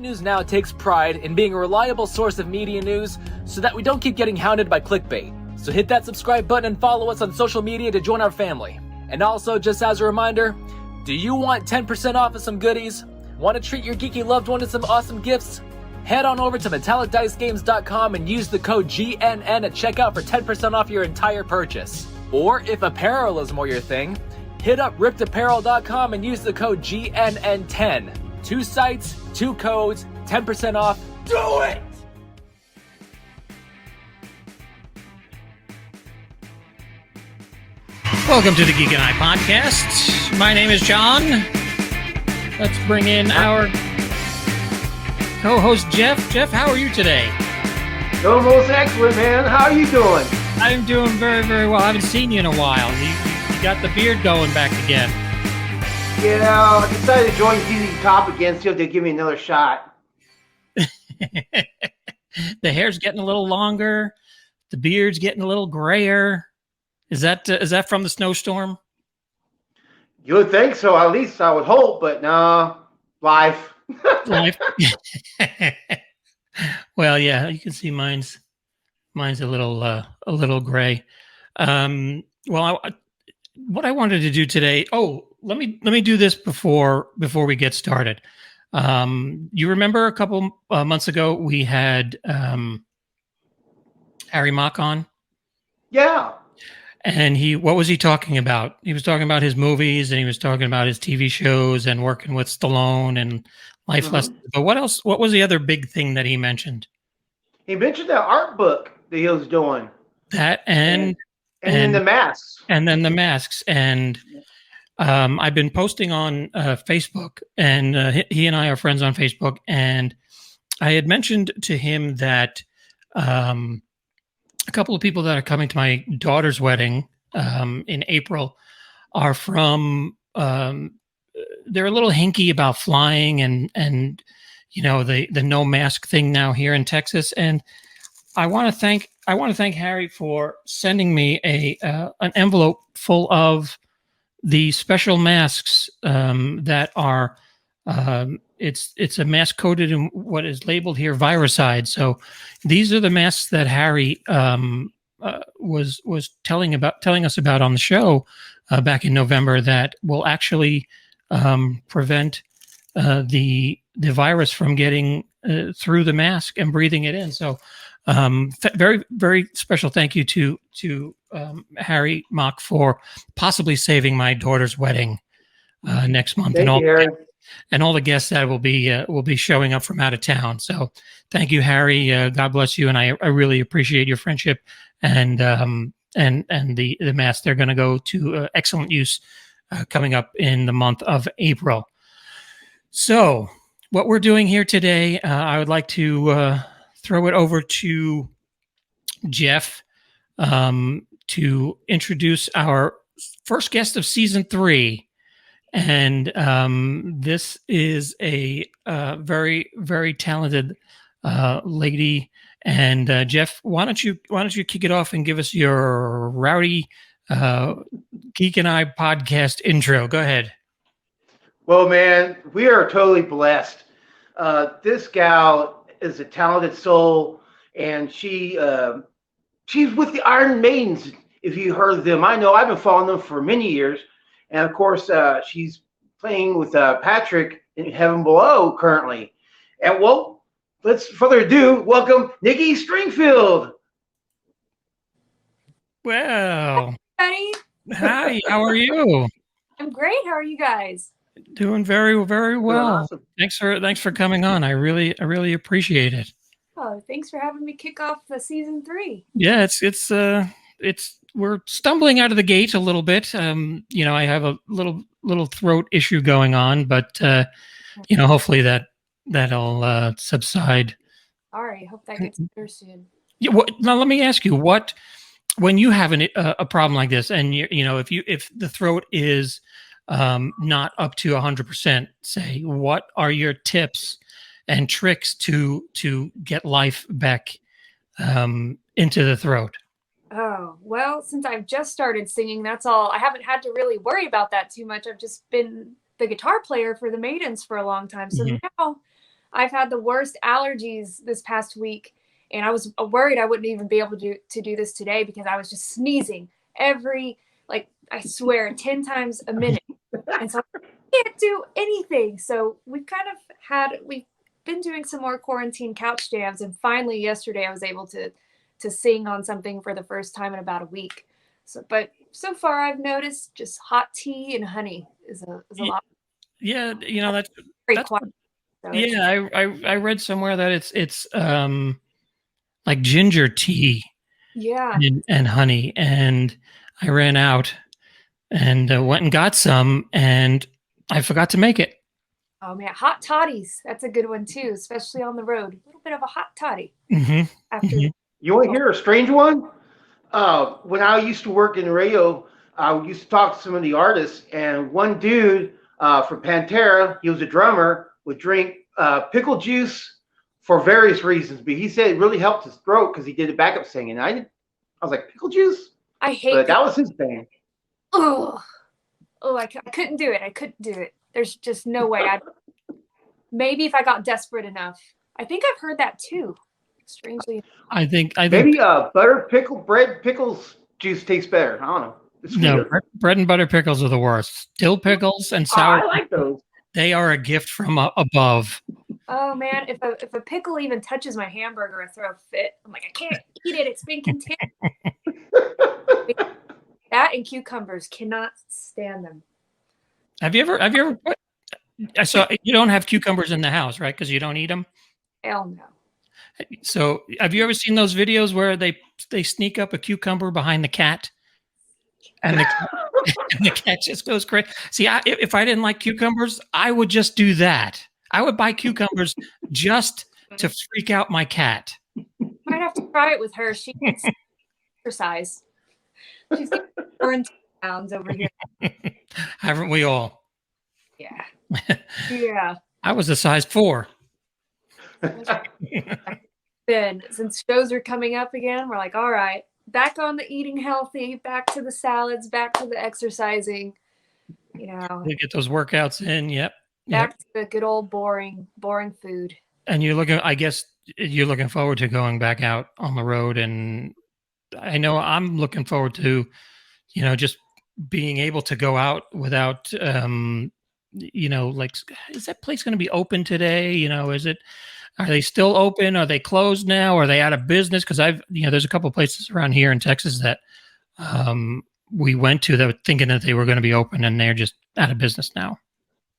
News Now takes pride in being a reliable source of media news so that we don't keep getting hounded by clickbait. So hit that subscribe button and follow us on social media to join our family. And also, just as a reminder, do you want 10% off of some goodies? Want to treat your geeky loved one to some awesome gifts? Head on over to metallicdicegames.com and use the code GNN at checkout for 10% off your entire purchase. Or if apparel is more your thing, hit up rippedapparel.com and use the code GNN10. 2 sites, 2 codes, 10% off. Do it! Welcome to the Geek and I podcast. My name is John. Let's bring in our co-host Jeff. Jeff, how are you today? Doing most excellent, man. How are you doing? I'm doing very, very well. I haven't seen you in a while. You got the beard going back again. Yeah, I decided to join ZZ Top again, see if they give me another shot. The hair's getting a little longer. The beard's getting a little grayer. Is that from the snowstorm? You would think so, at least I would hope, but no, life. Life. Well, yeah, you can see mine's a little gray. Well, what I wanted to do today. Oh, let me do this before we get started. You remember a couple months ago we had Harry Mock on? Yeah. And what was he talking about? He was talking about his movies, and he was talking about his TV shows and working with Stallone and life lessons. But what else? What was the other big thing that he mentioned? He mentioned that art book that he was doing. That and then the masks. And then the masks. And I've been posting on Facebook, and he and I are friends on Facebook. And I had mentioned to him that a couple of people that are coming to my daughter's wedding in April are from, they're a little hinky about flying and you know, the no mask thing now here in Texas. And I want to thank Harry for sending me an envelope full of the special masks that are, it's a mask coated in what is labeled here viricide. So these are the masks that Harry was telling us about on the show back in November that will actually prevent the virus from getting through the mask and breathing it in. So very, very special thank you to Harry Mock for possibly saving my daughter's wedding next month. Thank you, Harry. And all the guests that will be showing up from out of town. So thank you, Harry. God bless you. And I really appreciate your friendship and the mask. They're going to go to excellent use coming up in the month of April. So what we're doing here today, I would like to throw it over to Jeff to introduce our first guest of season 3. And this is a very, very talented lady. And Jeff, why don't you kick it off and give us your rowdy Geek and I podcast intro? Go ahead. Well, man, we are totally blessed. This gal is a talented soul, and she's with the Iron Maidens. If you heard of them, I know I've been following them for many years. And of course, she's playing with Patrick in Heaven Below currently. And well, let's further ado, welcome Nikki Stringfield. Well, hi, hi, how are you? I'm great. How are you guys? Doing very, very well. Awesome. Thanks for coming on. I really appreciate it. Oh, thanks for having me kick off the season 3. Yeah, it's we're stumbling out of the gate a little bit. You know, I have a little throat issue going on, but you know, hopefully that'll subside. All right, hope that gets better soon. Yeah, now let me ask you, when you have a problem like this, and you know, if the throat is not up to 100%, say, what are your tips and tricks to get life back into the throat? Oh, well, since I've just started singing, that's all. I haven't had to really worry about that too much. I've just been the guitar player for the Maidens for a long time. So now I've had the worst allergies this past week, and I was worried I wouldn't even be able to do this today because I was just sneezing like I swear 10 times a minute. And so I can't do anything. So we've been doing some more quarantine couch jams, and finally yesterday I was able to sing on something for the first time in about a week. But so far I've noticed just hot tea and honey is a lot. Yeah, that's Quiet. So yeah. I read somewhere that it's like ginger tea, yeah. and honey, and I ran out and went and got some, and I forgot to make it. Oh man, hot toddies. That's a good one too, especially on the road. A little bit of a hot toddy Mm-hmm. after. Mm-hmm. You want to hear a strange one? When I used to work in radio, I used to talk to some of the artists, and one dude from Pantera, he was a drummer, would drink pickle juice for various reasons, but he said it really helped his throat because he did a backup singing. I was like, pickle juice? I hate But that was his thing. Oh, I couldn't do it. I couldn't do it. There's just no way. Maybe if I got desperate enough. I think I've heard that too. Strangely, I think Maybe bread pickles juice tastes better. I don't know. It's no, weird. bread and butter pickles are the worst. Dill pickles and Oh, sour. I like those. They are a gift from above. oh man, if a pickle even touches my hamburger, I throw a fit. I'm like, I can't eat it. It's been contaminated. That and cucumbers, cannot stand them. Have you ever put? So you don't have cucumbers in the house, right? Because you don't eat them. Hell no. So have you ever seen those videos where they sneak up a cucumber behind the cat, and the cat just goes crazy? See, if I didn't like cucumbers, I would just do that. I would buy cucumbers just to freak out my cat. Might have to try it with her. She needs exercise. She's getting 4 pounds over here. Haven't we all? Yeah. Yeah. I was a size 4. Then since shows are coming up again, we're like, all right, back on the eating healthy, back to the salads, back to the exercising, You get those workouts in. Yep. back to the good old boring food. And I guess you're looking forward to going back out on the road. And I know I'm looking forward to, just being able to go out without, like, is that place going to be open today? Are they still open? Are they closed now? Are they out of business? Because there's a couple of places around here in Texas that we went to that were thinking that they were going to be open, and they're just out of business now.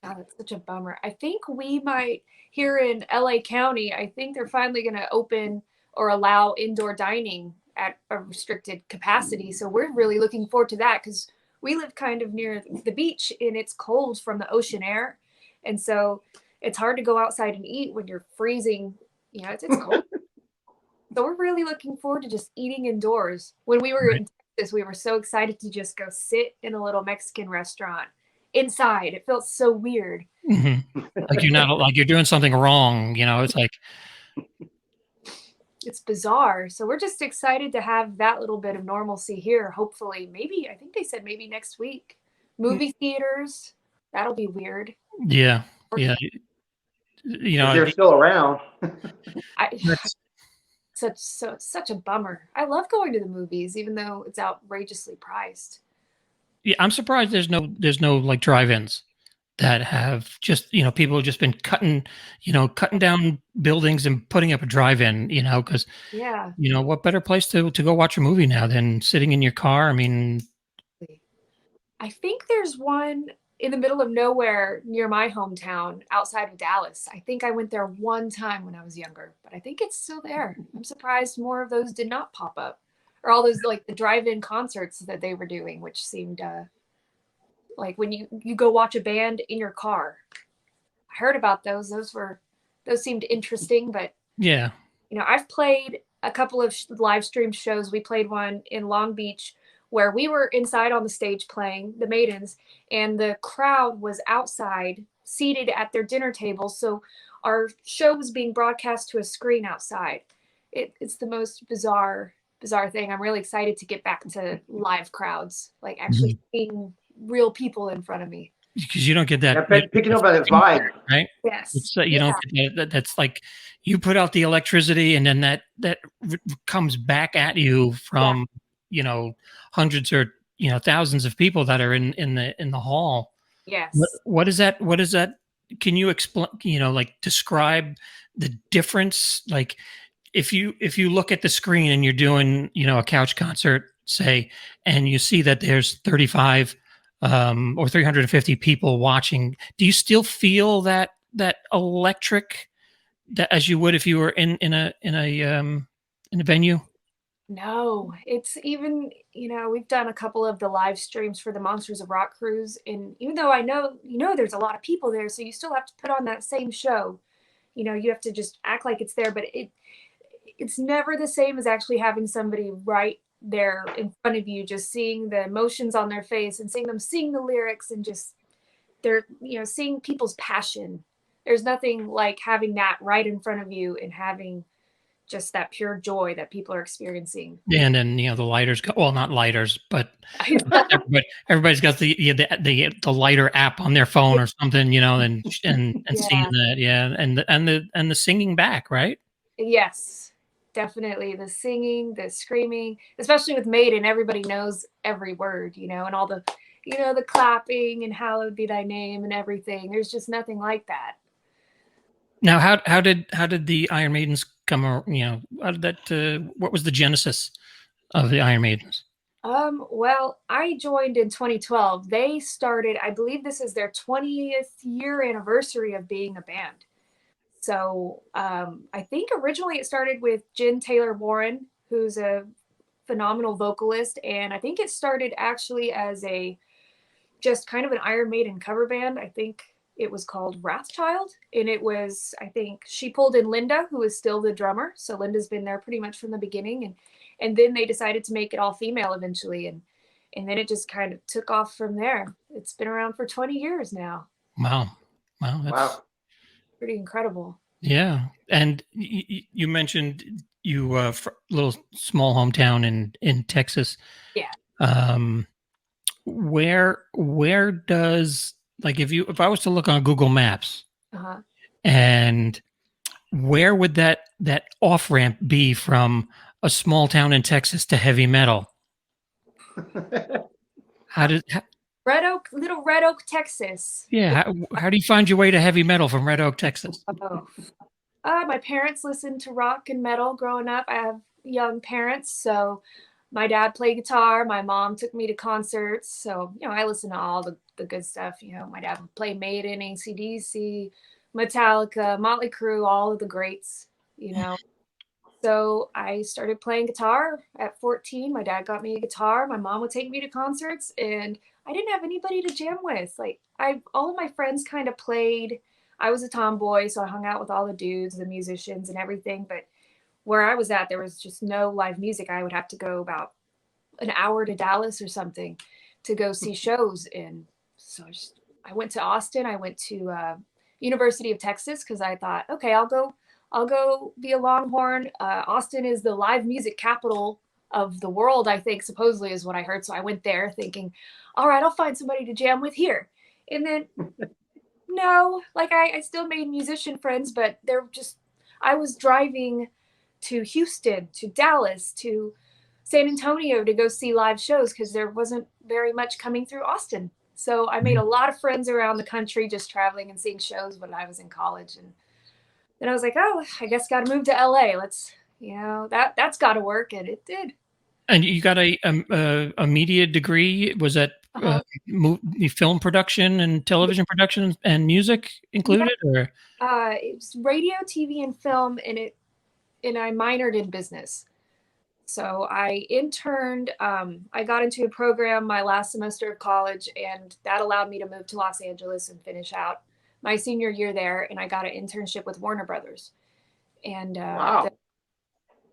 Oh, that's such a bummer. I think we might, here in LA County, I think they're finally going to open or allow indoor dining at a restricted capacity. So we're really looking forward to that because we live kind of near the beach and it's cold from the ocean air. And so it's hard to go outside and eat when you're freezing. It's cold. So we're really looking forward to just eating indoors. When we were in Texas, we were so excited to just go sit in a little Mexican restaurant inside. It felt so weird. Mm-hmm. Like you're doing something wrong. It's like, it's bizarre. So we're just excited to have that little bit of normalcy here. Hopefully, I think they said maybe next week. Movie theaters, that'll be weird. Yeah. Yeah. If they're still around. Such a bummer. I love going to the movies, even though it's outrageously priced. Yeah, I'm surprised there's no like drive-ins that have just people have just been cutting down buildings and putting up a drive-in. Because what better place to go watch a movie now than sitting in your car? I mean, I think there's one in the middle of nowhere near my hometown outside of Dallas. I think I went there one time when I was younger, but I think it's still there. I'm surprised more of those did not pop up, or all those like the drive-in concerts that they were doing, which seemed like when you go watch a band in your car. I heard about those. Those seemed interesting, but yeah, I've played a couple of live stream shows. We played one in Long Beach where we were inside on the stage playing the Maidens, and the crowd was outside seated at their dinner tables. So our show was being broadcast to a screen outside. It's the most bizarre thing. I'm really excited to get back to live crowds, like actually seeing real people in front of me. because you don't get that. Picking up on the vibe. Right? Yes. It's you don't get that. That's like you put out the electricity, and then that comes back at you from hundreds or thousands of people that are in the hall. Yes. What is that? What is that? Can you explain? Like describe the difference. Like if you look at the screen and you're doing a couch concert, say, and you see that there's 35 or 350 people watching, do you still feel that electric that as you would if you were in a venue? No, it's even, we've done a couple of the live streams for the Monsters of Rock cruise. And even though I know, there's a lot of people there, so you still have to put on that same show. You have to just act like it's there, but it's never the same as actually having somebody right there in front of you, just seeing the emotions on their face and seeing them sing the lyrics and just seeing people's passion. There's nothing like having that right in front of you and having just that pure joy that people are experiencing. And then the lighters go, well, not lighters, but everybody's got the lighter app on their phone or something, and seeing that, and the singing back, right? Yes, definitely. The singing, the screaming, especially with Maiden, everybody knows every word, and all the the clapping and hallowed be thy name and everything. There's just nothing like that. Now, how did the Iron Maidens come? How did that? What was the genesis of the Iron Maidens? Well, I joined in 2012. They started, I believe this is their 20th year anniversary of being a band. So I think originally it started with Jen Taylor Warren, who's a phenomenal vocalist, and I think it started actually as just kind of an Iron Maiden cover band. I think it was called Wrathchild, and it was, I think she pulled in Linda, who is still the drummer. So Linda's been there pretty much from the beginning, and then they decided to make it all female eventually, and then it just kind of took off from there. It's been around for 20 years now. Wow, that's pretty incredible. Yeah, and you mentioned you little small hometown in Texas. Yeah. Where does, like, if I was to look on Google Maps, Uh-huh. and where would that off ramp be from a small town in Texas to heavy metal? Little Red Oak, Texas. Yeah, how do you find your way to heavy metal from Red Oak, Texas? My parents listened to rock and metal growing up. I have young parents, so my dad played guitar. My mom took me to concerts, so I listened to all the good stuff. My dad would play Maiden, AC/DC, Metallica, Motley Crue, all of the greats. So I started playing guitar at 14. My dad got me a guitar. My mom would take me to concerts, and I didn't have anybody to jam with. Like all of my friends kind of played. I was a tomboy, so I hung out with all the dudes, the musicians and everything. But where I was at, there was just no live music. I would have to go about an hour to Dallas or something to go see shows. And so I went to Austin. I went to University of Texas because I thought, okay, I'll go be a Longhorn. Austin is the live music capital of the world, I think, supposedly is what I heard. So I went there thinking, all right, I'll find somebody to jam with here. And then no, like I still made musician friends, but I was driving to Houston, to Dallas, to San Antonio to go see live shows because there wasn't very much coming through Austin. So I made a lot of friends around the country just traveling and seeing shows when I was in college. And then I was like, oh, I guess got to move to LA. Let's, that's got to work. And it did. And you got a media degree. Was that film production and television production and music included? Or it was radio, TV, and film, and I minored in business. So I interned. I got into a program my last semester of college, and that allowed me to move to Los Angeles and finish out my senior year there. And I got an internship with Warner Brothers. And wow.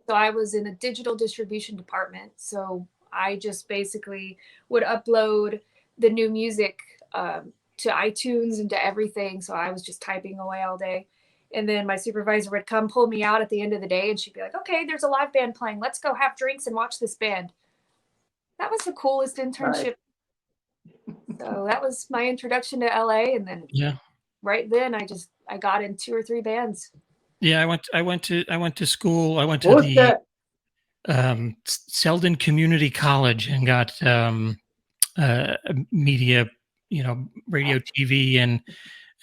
So I was in the digital distribution department. So I just basically would upload the new music to iTunes and to everything. So I was just typing away all day. And then my supervisor would come pull me out at the end of the day, and she'd be like, okay, there's a live band playing. Let's go have drinks and watch this band. That was the coolest internship. So that was my introduction to LA, and then Yeah. right then I got in 2 or 3 bands. Yeah, I went to school. I went to What was the that? Selden Community College and got media, radio, TV,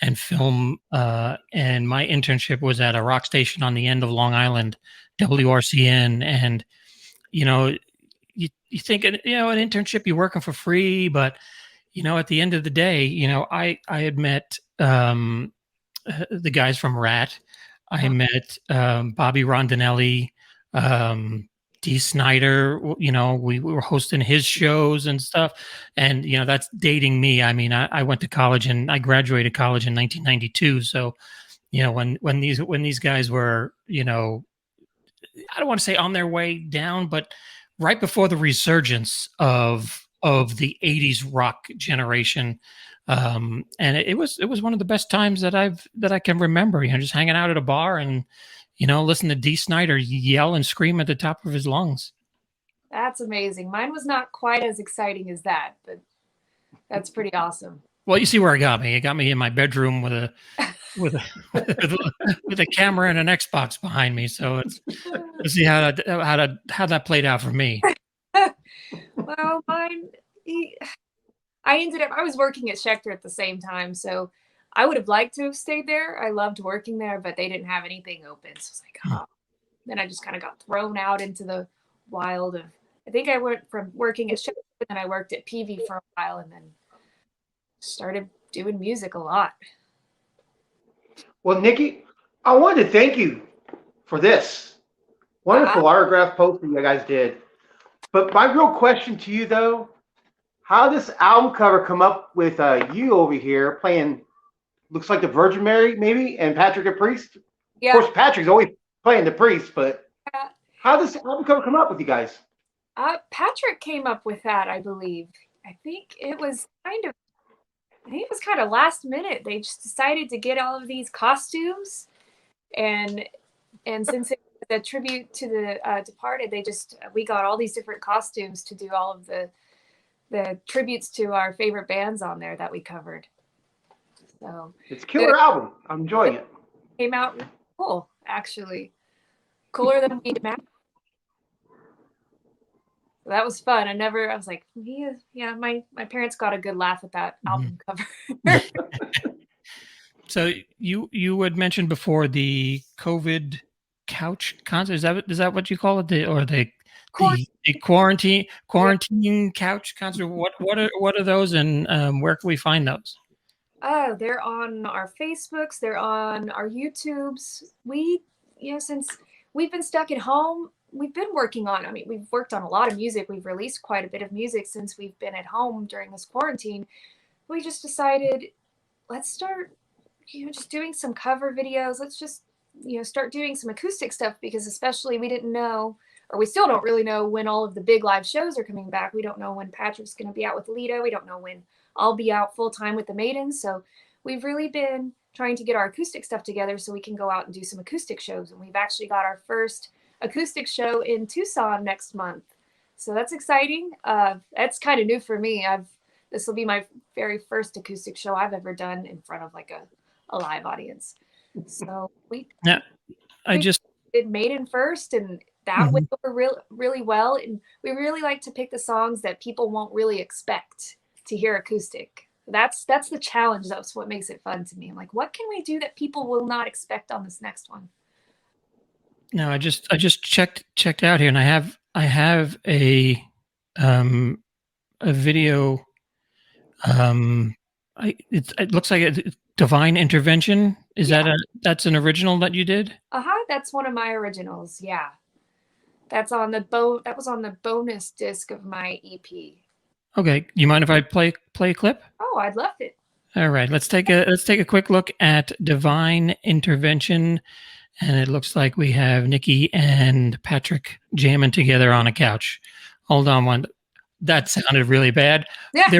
and film. And my internship was at a rock station on the end of Long Island, WRCN. And you know, you think an internship, you're working for free, but at the end of the day, I had met the guys from Rat. I met Bobby Rondinelli, um, Dee Snider. We were hosting his shows and stuff. And that's dating me. I mean, I went to college and I graduated college in 1992. So when these guys were I don't want to say on their way down, but right before the resurgence of the 80s rock generation. And it was one of the best times that I can remember, just hanging out at a bar and listen to Dee Snider yell and scream at the top of his lungs. That's amazing. Mine was not quite as exciting as that, but that's pretty awesome. Well, you see where it got me. It got me in my bedroom with a with a camera and an Xbox behind me. So let's see how that played out for me. Well, I was working at Schecter at the same time, so I would have liked to have stayed there. I loved working there, but they didn't have anything open. So I was like, oh. Then I just kind of got thrown out into the wild of, I think I went from working at Schecter, and then I worked at PV for a while, and then started doing music a lot. Well, Nikki, I wanted to thank you for this wonderful autograph post that you guys did. But my real question to you, though, how did this album cover come up with you over here playing, looks like the Virgin Mary, maybe, and Patrick the Priest? Yeah. Of course, Patrick's always playing the priest, but how does the album cover come up with you guys? Patrick came up with that, I believe. I think it was kind of last minute. They just decided to get all of these costumes, and since it was a tribute to the departed, we got all these different costumes to do all of the tributes to our favorite bands on there that we covered. So it's a killer album. I'm enjoying it. Came out really cool, actually, cooler than we imagined. So that was fun. I was like, yeah, my parents got a good laugh at that album cover. So you had mentioned before the COVID couch concert. Is that what you call it? The quarantine couch concert. What are those, and where can we find those? Oh, they're on our Facebooks. They're on our YouTubes. Since we've been stuck at home, we've been working on. I mean, we've worked on a lot of music. We've released quite a bit of music since we've been at home during this quarantine. We just decided, let's start, just doing some cover videos. Let's just, start doing some acoustic stuff, because especially we didn't know, or we still don't really know, when all of the big live shows are coming back. We don't know when Patrick's going to be out with Lita. We don't know when I'll be out full time with the Maidens. So we've really been trying to get our acoustic stuff together so we can go out and do some acoustic shows. And we've actually got our first acoustic show in Tucson next month. So that's exciting. That's kind of new for me. This will be my very first acoustic show I've ever done in front of like a live audience. So we did Maiden first, and that went over really well. And we really like to pick the songs that people won't really expect to hear acoustic. That's the challenge. That's what makes it fun to me. I'm like, what can we do that people will not expect on this next one? No, I just checked out here, and I have a video. It looks like a Divine Intervention. That's an original that you did? That's one of my originals. Yeah, that was on the bonus disc of my EP. Okay, you mind if I play a clip? Oh, I'd love it. All right, let's take a quick look at Divine Intervention, and it looks like we have Nikki and Patrick jamming together on a couch. Hold on one. That sounded really bad. Yeah.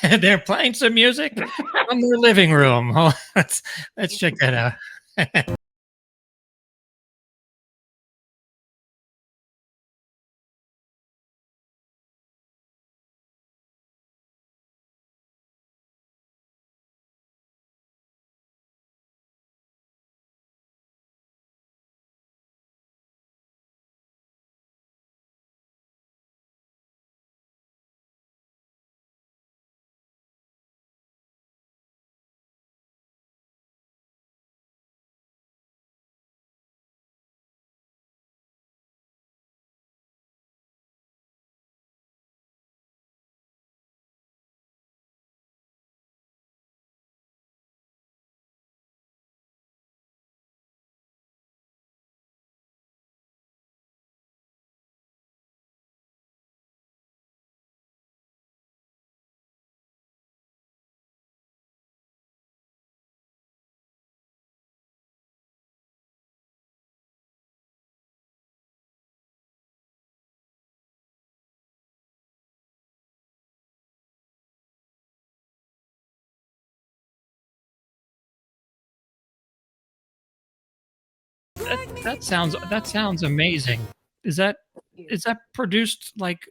They're playing some music from their living room. Oh, let's check that out. sounds amazing. Is that produced like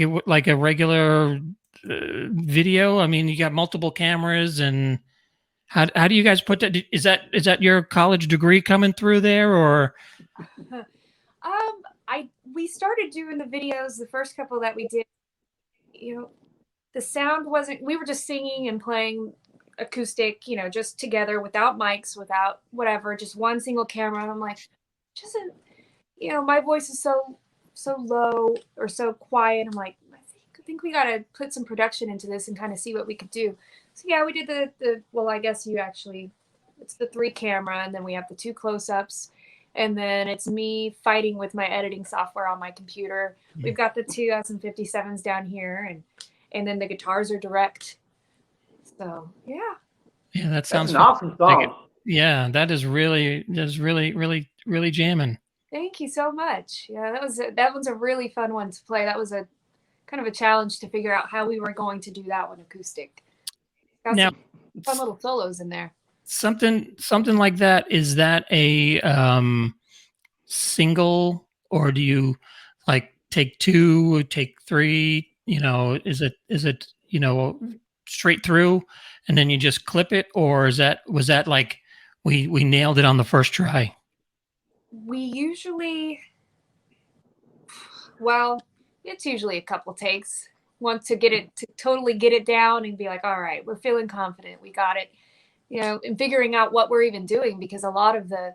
a regular video? I mean, you got multiple cameras, and how do you guys put that? Is that your college degree coming through there, or? We started doing the videos, the first couple that we did, you know, the sound wasn't, we were just singing and playing acoustic, you know, just together without mics, without whatever, just one single camera. And I'm like, doesn't, you know, my voice is so low or so quiet. I'm like, I think we got to put some production into this and kind of see what we could do. So yeah, we did well, I guess it's the 3 camera, and then we have the 2 close-ups. And then it's me fighting with my editing software on my computer. We've got the 2057s down here, and then the guitars are direct. So yeah. Yeah, that sounds an awesome song. Yeah, that is really jamming. Thank you so much. Yeah, that one's a really fun one to play. That was a kind of a challenge to figure out how we were going to do that one acoustic. Got Now, some fun little solos in there. Something like that. Is that a single, or do you like take 2, take 3? You know, is it you know, straight through, and then you just clip it, or was that like we nailed it on the first try? We usually, well, it's usually a couple takes. Want to totally get it down and be like, all right, we're feeling confident, we got it. You know, and figuring out what we're even doing, because a lot of the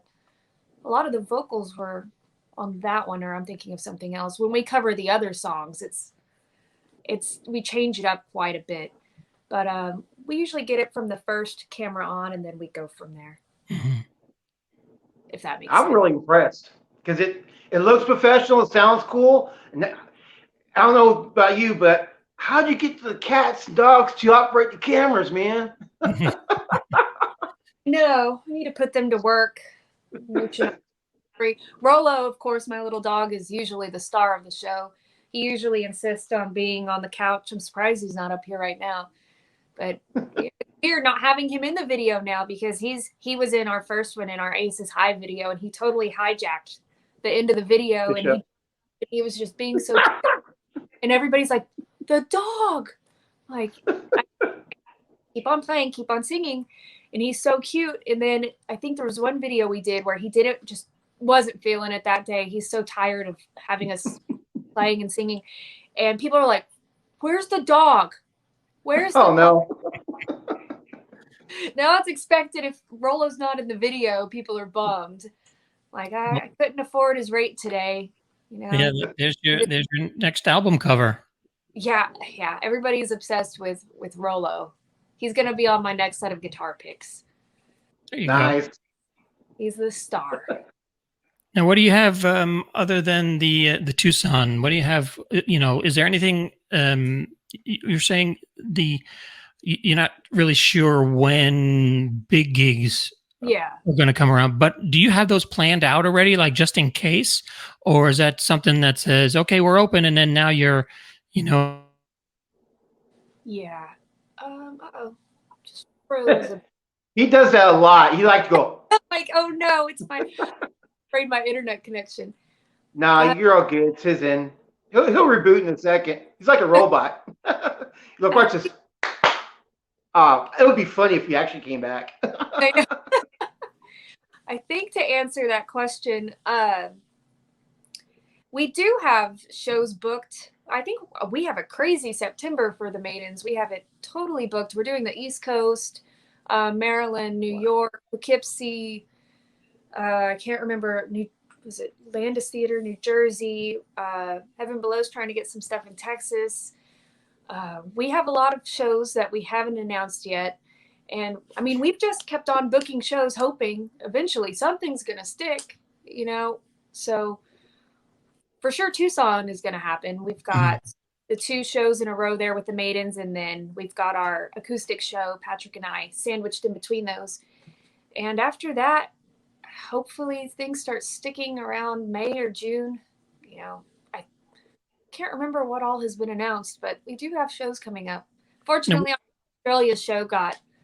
vocals were on that one, or I'm thinking of something else. When we cover the other songs, we change it up quite a bit, but we usually get it from the first camera on, and then we go from there. Mm-hmm. If that makes sense. I'm really impressed because it looks professional, it sounds cool. And I don't know about you, but how do you get the cats and dogs to operate the cameras, man? No, I need to put them to work. Rolo, of course, my little dog, is usually the star of the show. He usually insists on being on the couch. I'm surprised he's not up here right now. But we're not having him in the video now, because he was in our first one, in our Aces High video, and he totally hijacked the end of the video. Good And he was just being so cute. And everybody's like, the dog. Like, keep on playing, keep on singing. And he's so cute. And then I think there was one video we did where he wasn't feeling it that day. He's so tired of having us playing and singing. And people are like, where's the dog? Where's the dog? No. Now it's expected. If Rolo's not in the video, people are bummed. Like, I couldn't afford his rate today. You know? Yeah, there's your next album cover. Yeah. Everybody's obsessed with Rolo. He's going to be on my next set of guitar picks. Nice. He's the star. Now, what do you have other than the Tucson? What do you have? You know, is there anything? You're saying you're not really sure when big gigs are going to come around, but do you have those planned out already, like just in case, or is that something that says, okay, we're open, and then now you're, you know? Yeah. Just froze. He does that a lot. He likes to go. Like, oh no, it's afraid my internet connection. Nah, you're all good. It's his end. He'll reboot in a second. He's like a robot. Look, watch this. It would be funny if he actually came back. I know. I think to answer that question, we do have shows booked. I think we have a crazy September for the Maidens. We have it totally booked. We're doing the East Coast, Maryland, New York, Poughkeepsie. I can't remember. Was it Landis Theater, New Jersey? Heaven Below's trying to get some stuff in Texas. We have a lot of shows that we haven't announced yet. And I mean, we've just kept on booking shows, hoping eventually something's going to stick, you know? So for sure, Tucson is going to happen. We've got the 2 shows in a row there with the Maidens, and then we've got our acoustic show, Patrick and I, sandwiched in between those. And after that, hopefully things start sticking around May or June. You know, I can't remember what all has been announced, but we do have shows coming up. Fortunately,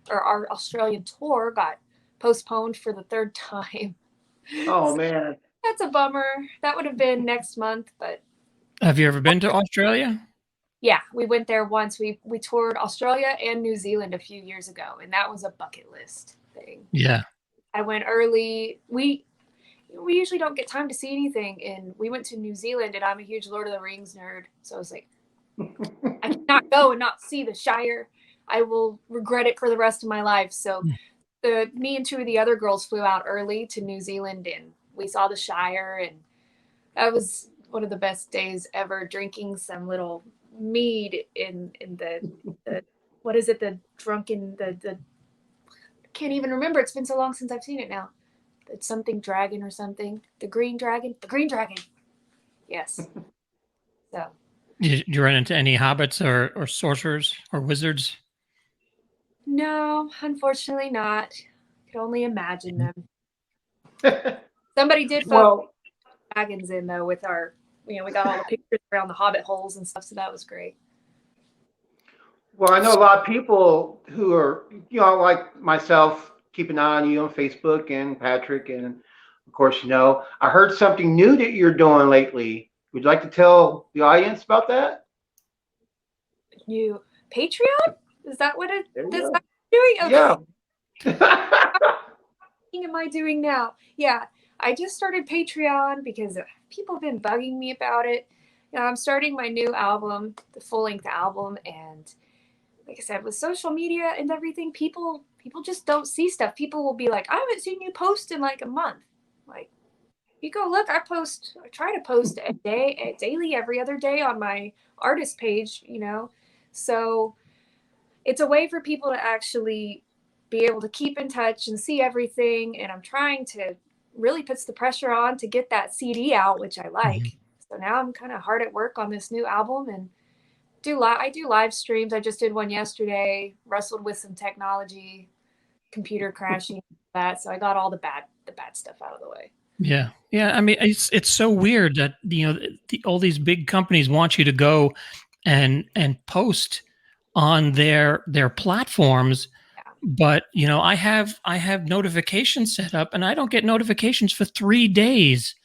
our Australian tour got postponed for the 3rd time. Oh man. That's a bummer. That would have been next month, but Have you ever been to Australia? yeah, we went there once. We toured Australia and New Zealand a few years ago, and that was a bucket list thing. Yeah. I went early. We usually don't get time to see anything, and we went to New Zealand, and I'm a huge Lord of the Rings nerd, so I was like, I cannot go and not see the Shire. I will regret it for the rest of my life. So me and two of the other girls flew out early to New Zealand, and we saw the Shire, and that was one of the best days ever, drinking some little mead in the what is it, the drunken, the can't even remember, it's been so long since I've seen it now. It's something dragon or something, the green dragon, yes. So Did you run into any hobbits or sorcerers or wizards? no, unfortunately not. I could only imagine them. Somebody did photo dragons in though with our, we got all the pictures around the hobbit holes and stuff, so that was great. Well, I know a lot of people who are, like myself, keep an eye on you on Facebook, and Patrick, and of course, I heard something new that you're doing lately. Would you like to tell the audience about that? New Patreon? Is that what it is? That doing? Okay. Yeah. What am I doing now? Yeah, I just started Patreon because people have been bugging me about it. I'm starting my new album, the full-length album, and like I said, with social media and everything, people just don't see stuff. People will be like, I haven't seen you post in like a month. Like, you go look, I try to post daily, every other day on my artist page, So it's a way for people to actually be able to keep in touch and see everything. And I'm trying to really puts the pressure on to get that CD out, which I like. Mm-hmm. So now I'm kind of hard at work on this new album, and I do live streams. I just did one yesterday, wrestled with some technology, computer crashing, that. So I got all the bad stuff out of the way. Yeah. I mean, it's so weird that all these big companies want you to go and post on their platforms, but I have notifications set up, and I don't get notifications for 3 days.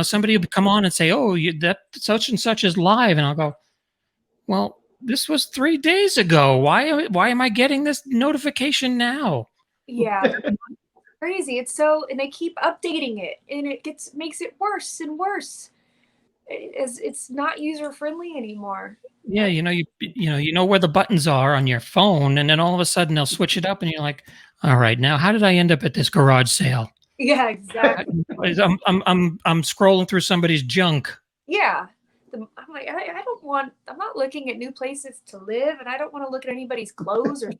Somebody would come on and say, "Oh, that such and such is live," and I'll go, "Well, this was 3 days ago. Why am I getting this notification now?" Yeah. Crazy. It's so, and they keep updating it, and it makes it worse and worse. It's not user friendly anymore. Yeah, you know where the buttons are on your phone, and then all of a sudden they'll switch it up, and you're like, "All right, now how did I end up at this garage sale?" Yeah, exactly. I'm scrolling through somebody's junk. Yeah, I'm like, I'm not looking at new places to live, and I don't want to look at anybody's clothes or.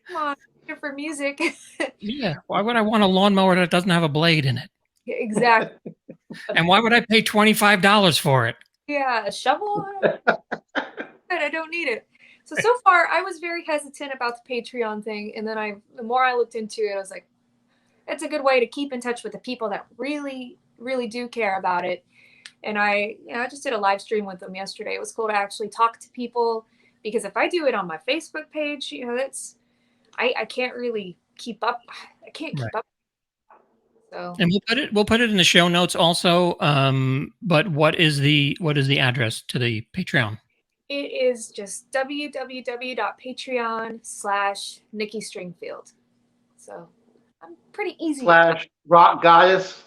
Come on, here for music. Yeah, why would I want a lawnmower that doesn't have a blade in it? Yeah, exactly. And why would I pay $25 for it? Yeah, a shovel. I don't need it. So far, I was very hesitant about the Patreon thing, and then the more I looked into it, I was like, it's a good way to keep in touch with the people that really, really do care about it. And I just did a live stream with them yesterday. It was cool to actually talk to people, because if I do it on my Facebook page, I can't really keep up. I can't keep up. So. And we'll put it in the show notes also. But what is the address to the Patreon? It is just www.patreon.com/Nikki Stringfield. So I'm pretty easy. /rock goddess.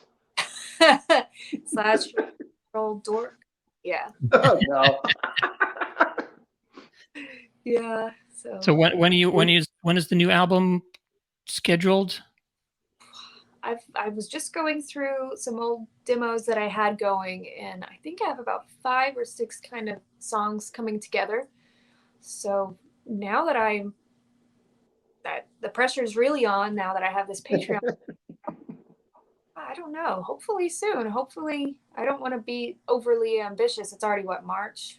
/old dork. Yeah. Oh no. Yeah. So when is the new album scheduled? I was just going through some old demos that I had going, and I think I have about 5 or 6 kind of songs coming together. So now that the pressure is really on, now that I have this Patreon, I don't know. Hopefully soon. Hopefully, I don't want to be overly ambitious. It's already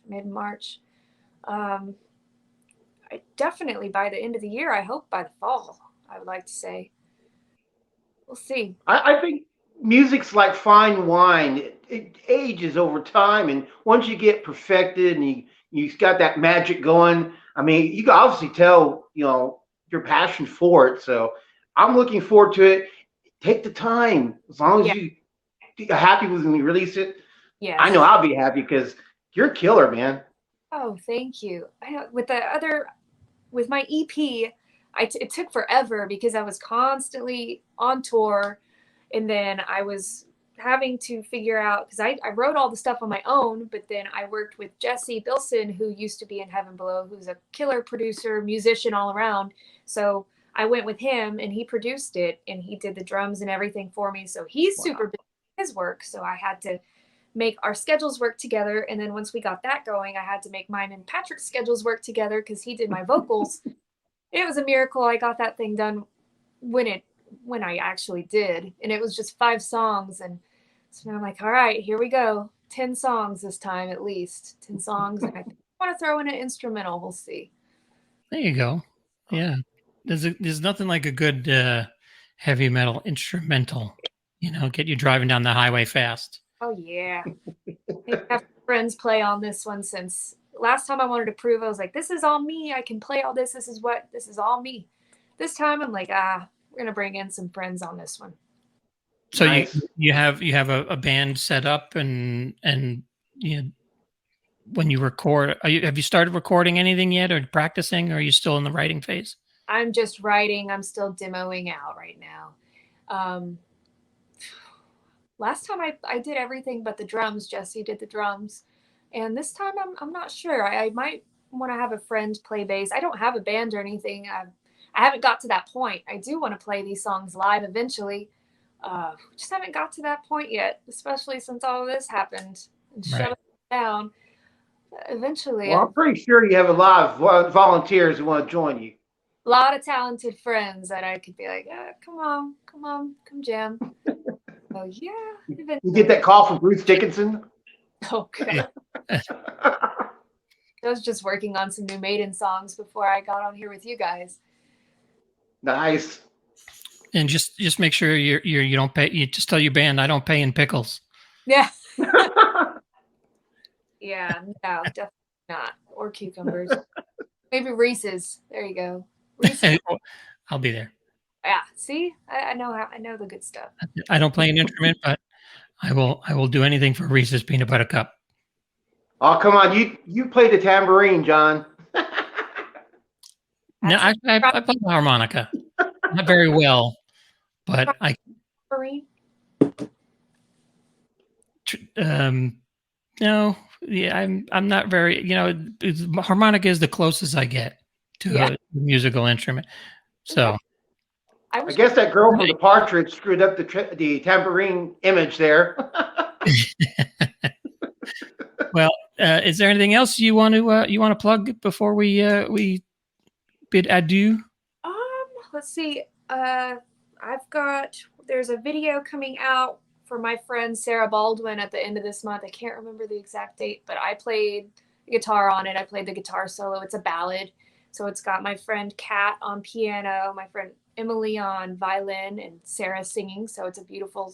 mid-March. I definitely by the end of the year. I hope by the fall. I would like to say. We'll see. I think music's like fine wine. It ages over time, and once you get perfected and you got that magic going, I mean, you can obviously tell your passion for it. So I'm looking forward to it. take the time. As long as you're happy when we release it, Yes. I know I'll be happy because you're a killer, man. Oh, thank you. I know with my EP, it took forever because I was constantly on tour, and then I was having to figure out, because I wrote all the stuff on my own, but then I worked with Jesse Bilson, who used to be in Heaven Below, who's a killer producer, musician all around. So I went with him and he produced it and he did the drums and everything for me. So he's super busy with his work. So I had to make our schedules work together. And then once we got that going, I had to make mine and Patrick's schedules work together because he did my vocals. It was a miracle I got that thing done when I actually did. And it was just 5 songs. And so now I'm like, all right, here we go. 10 songs this time, at least 10 songs. And I want to throw in an instrumental. We'll see. There you go. Yeah. There's nothing like a good heavy metal instrumental, get you driving down the highway fast. Oh yeah. I have friends play on this one since last time I wanted to prove. I was like, this is all me. I can play all this. This is all me. This time I'm like, we're going to bring in some friends on this one. So Nice. you have a band set up and when you record, have you started recording anything yet or practicing, or are you still in the writing phase? I'm just writing. I'm still demoing out right now. Last time I did everything but the drums. Jesse did the drums. And this time I'm not sure. I might want to have a friend play bass. I don't have a band or anything. I haven't got to that point. I do want to play these songs live eventually. Just haven't got to that point yet, especially since all of this happened and shut us down. Eventually. Well, I'm pretty sure you have a lot of volunteers who want to join you. A lot of talented friends that I could be like, come jam. Oh yeah. You get that call from Bruce Dickinson? Oh god. I was just working on some new Maiden songs before I got on here with you guys. Nice. And just make sure you don't pay. You just tell your band, I don't pay in pickles. Yeah. Yeah, no, definitely not. Or cucumbers. Maybe Reese's. There you go. Reese's. I'll be there. Yeah. See, I know the good stuff. I don't play an instrument, but I will do anything for Reese's peanut butter cup. Oh, come on. You play the tambourine, John. No, I play the harmonica. Not very well, but I. No, yeah, I'm not very. Harmonica is the closest I get to a musical instrument. So. I guess that girl from the Partridge screwed up the tambourine image there. Well, is there anything else you want to plug before we bid adieu? Let's see. There's a video coming out for my friend Sarah Baldwin at the end of this month. I can't remember the exact date, but I played the guitar on it. I played the guitar solo. It's a ballad. So it's got my friend Kat on piano, my friend Emily on violin, and Sarah singing. So it's a beautiful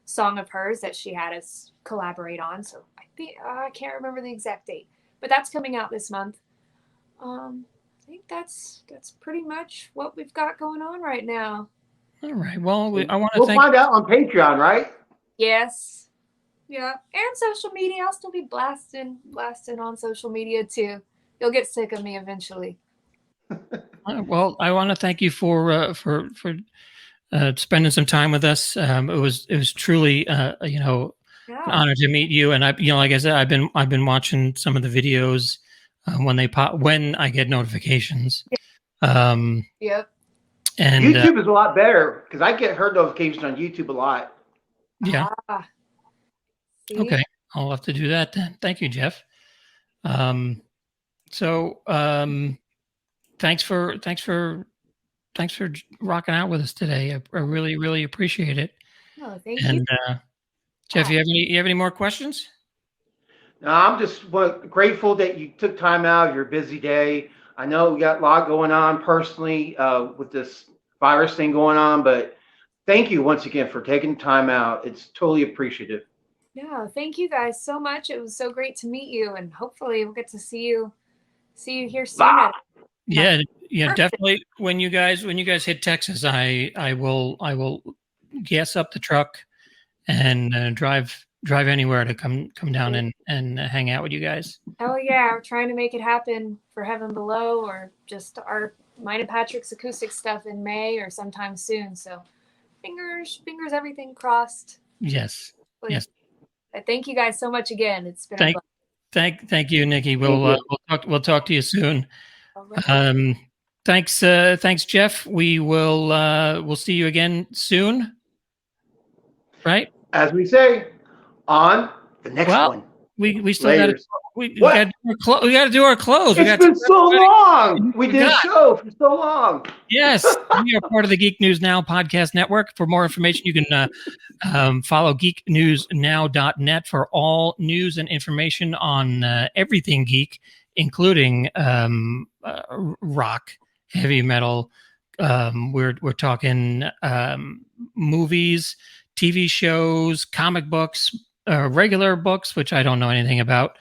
song of hers that she had us collaborate on. So I think I can't remember the exact date, but that's coming out this month. I think that's pretty much what we've got going on right now. All right. Well, we'll find out on Patreon, right? Yes. Yeah. And social media. I'll still be blasting on social media too. You'll get sick of me eventually. Well, I want to thank you for spending some time with us. It was truly an honor to meet you. And like I said, I've been watching some of the videos when I get notifications. Yep. And YouTube is a lot better because I get her notifications on YouTube a lot. Yeah. Okay, I'll have to do that then. Thank you, Jeff. Thanks for rocking out with us today. I really, really appreciate it. Oh, thank you. And Jeff, you have any more questions? No, I'm just grateful that you took time out of your busy day. I know we got a lot going on personally with this virus thing going on, but thank you once again for taking time out. It's totally appreciative. Yeah, thank you guys so much. It was so great to meet you, and hopefully we'll get to see you here soon. Yeah, definitely. When you guys hit Texas, I will gas up the truck and drive anywhere to come down and hang out with you guys. Oh yeah, we're trying to make it happen for Heaven Below or just our mine and Patrick's acoustic stuff in May or sometime soon. So fingers, everything crossed. Yes. But Yes. I thank you guys so much again. It's been a blast. Thank you, Nikki. We'll talk to you soon. All right. Thanks, Jeff. We'll see you again soon. Right? As we say, on the next one. We still got Later. we got to do our close. It's been so long. We did a show for so long. Yes, we are part of the Geek News Now podcast network. For more information, you can follow geeknewsnow.net for all news and information on everything geek, including rock, heavy metal. We're talking movies, TV shows, comic books, regular books, which I don't know anything about.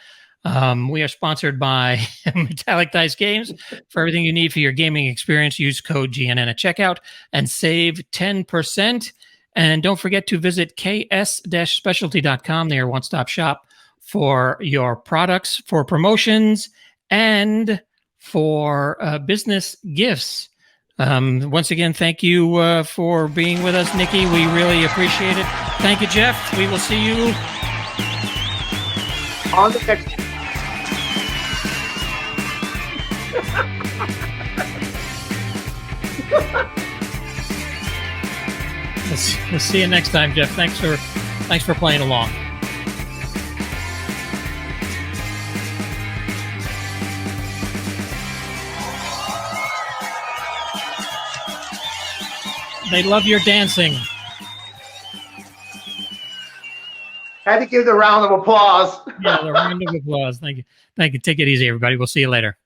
We are sponsored by Metallic Dice Games. For everything you need for your gaming experience, use code GNN at checkout and save 10%. And don't forget to visit ks-specialty.com. They are one-stop shop for your products, for promotions, and for business gifts. Once again, thank you for being with us, Nikki. We really appreciate it. Thank you, Jeff. We will see you On the next. We'll see you next time, Jeff. Thanks for playing along. They love your dancing. Had to give the round of applause. Yeah, the round of applause. Thank you. Thank you. Take it easy, everybody. We'll see you later.